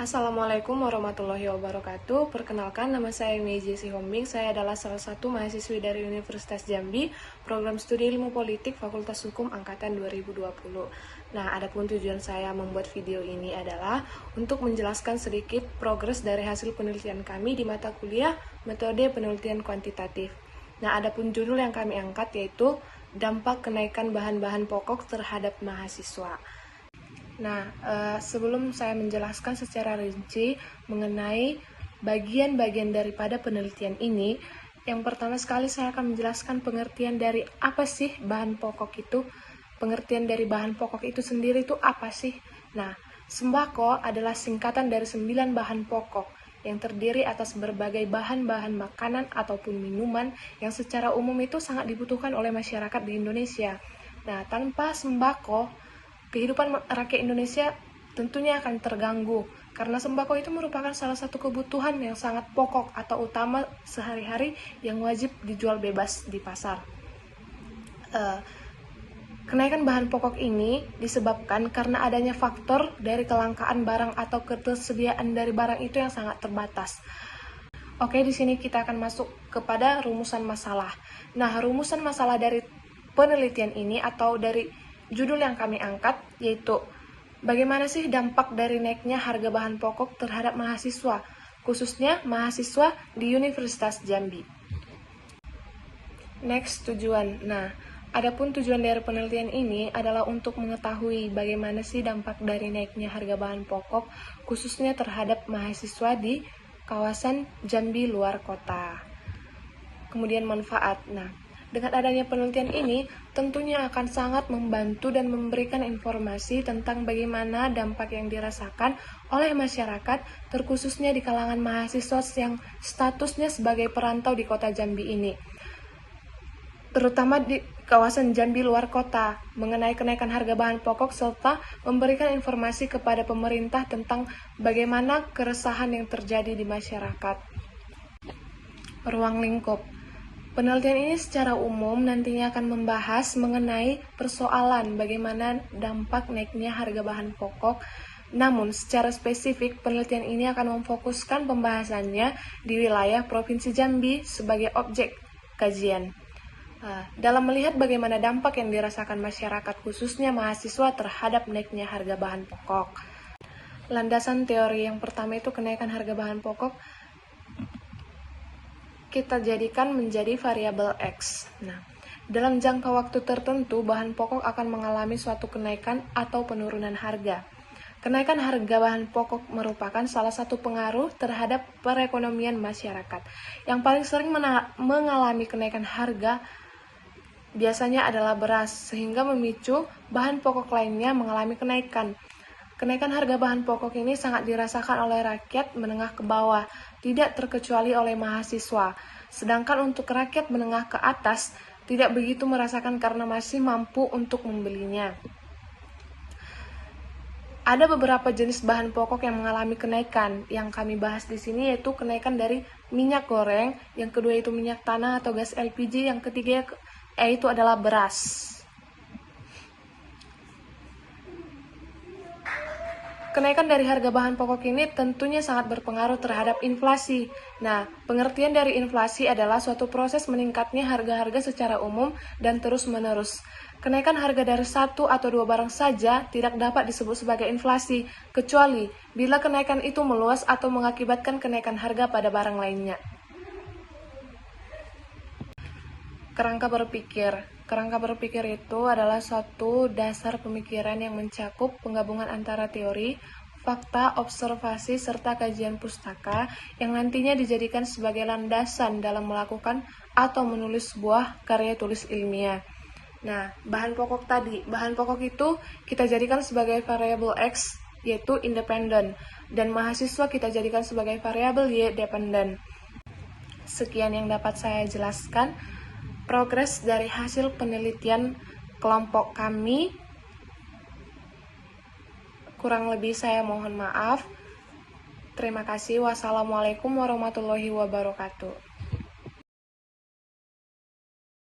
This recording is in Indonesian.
Assalamualaikum warahmatullahi wabarakatuh. Perkenalkan, nama saya Meiji Sihombing. Saya adalah salah satu mahasiswi dari Universitas Jambi, program studi ilmu politik Fakultas Hukum Angkatan 2020. Nah, adapun tujuan saya membuat video ini adalah untuk menjelaskan sedikit progres dari hasil penelitian kami di mata kuliah metode penelitian kuantitatif. Nah, adapun judul yang kami angkat yaitu dampak kenaikan bahan-bahan pokok terhadap mahasiswa. Nah, sebelum saya menjelaskan secara rinci mengenai bagian-bagian daripada penelitian ini, yang pertama sekali saya akan menjelaskan pengertian dari apa sih bahan pokok itu. Pengertian dari bahan pokok itu sendiri itu apa sih? Nah, sembako adalah singkatan dari 9 bahan pokok yang terdiri atas berbagai bahan-bahan makanan ataupun minuman yang secara umum itu sangat dibutuhkan oleh masyarakat di Indonesia. Nah, tanpa sembako, kehidupan rakyat Indonesia tentunya akan terganggu karena sembako itu merupakan salah satu kebutuhan yang sangat pokok atau utama sehari-hari yang wajib dijual bebas di pasar. Kenaikan bahan pokok ini disebabkan karena adanya faktor dari kelangkaan barang atau ketersediaan dari barang itu yang sangat terbatas. Oke, di sini kita akan masuk kepada rumusan masalah. Nah, rumusan masalah dari penelitian ini atau dari judul yang kami angkat yaitu bagaimana sih dampak dari naiknya harga bahan pokok terhadap mahasiswa, khususnya mahasiswa di Universitas Jambi. Next, tujuan. Nah, adapun tujuan dari penelitian ini adalah untuk mengetahui bagaimana sih dampak dari naiknya harga bahan pokok, khususnya terhadap mahasiswa di kawasan Jambi luar kota. Kemudian manfaat. Nah, dengan adanya penelitian ini, tentunya akan sangat membantu dan memberikan informasi tentang bagaimana dampak yang dirasakan oleh masyarakat, terkhususnya di kalangan mahasiswa yang statusnya sebagai perantau di kota Jambi ini, terutama di kawasan Jambi luar kota, mengenai kenaikan harga bahan pokok serta memberikan informasi kepada pemerintah tentang bagaimana keresahan yang terjadi di masyarakat. Ruang lingkup. Penelitian ini secara umum nantinya akan membahas mengenai persoalan bagaimana dampak naiknya harga bahan pokok. Namun, secara spesifik, penelitian ini akan memfokuskan pembahasannya di wilayah Provinsi Jambi sebagai objek kajian. Dalam melihat bagaimana dampak yang dirasakan masyarakat, khususnya mahasiswa terhadap naiknya harga bahan pokok. Landasan teori yang pertama itu kenaikan harga bahan pokok kita jadikan menjadi variabel X. Nah, dalam jangka waktu tertentu, bahan pokok akan mengalami suatu kenaikan atau penurunan harga. Kenaikan harga bahan pokok merupakan salah satu pengaruh terhadap perekonomian masyarakat. Yang paling sering mengalami kenaikan harga biasanya adalah beras, sehingga memicu bahan pokok lainnya mengalami kenaikan. Kenaikan harga bahan pokok ini sangat dirasakan oleh rakyat menengah ke bawah, tidak terkecuali oleh mahasiswa. Sedangkan untuk rakyat menengah ke atas, tidak begitu merasakan karena masih mampu untuk membelinya. Ada beberapa jenis bahan pokok yang mengalami kenaikan. Yang kami bahas di sini yaitu kenaikan dari minyak goreng, yang kedua itu minyak tanah atau gas LPG, yang ketiga yaitu adalah beras. Kenaikan dari harga bahan pokok ini tentunya sangat berpengaruh terhadap inflasi. Nah, pengertian dari inflasi adalah suatu proses meningkatnya harga-harga secara umum dan terus-menerus. Kenaikan harga dari satu atau dua barang saja tidak dapat disebut sebagai inflasi, kecuali bila kenaikan itu meluas atau mengakibatkan kenaikan harga pada barang lainnya. Kerangka berpikir. Kerangka berpikir itu adalah suatu dasar pemikiran yang mencakup penggabungan antara teori, fakta, observasi, serta kajian pustaka yang nantinya dijadikan sebagai landasan dalam melakukan atau menulis sebuah karya tulis ilmiah. Nah, bahan pokok tadi, bahan pokok itu kita jadikan sebagai variabel X, yaitu independen, dan mahasiswa kita jadikan sebagai variabel Y, dependen. Sekian yang dapat saya jelaskan progres dari hasil penelitian kelompok kami. Kurang lebih saya mohon maaf. Terima kasih. Wassalamualaikum warahmatullahi wabarakatuh.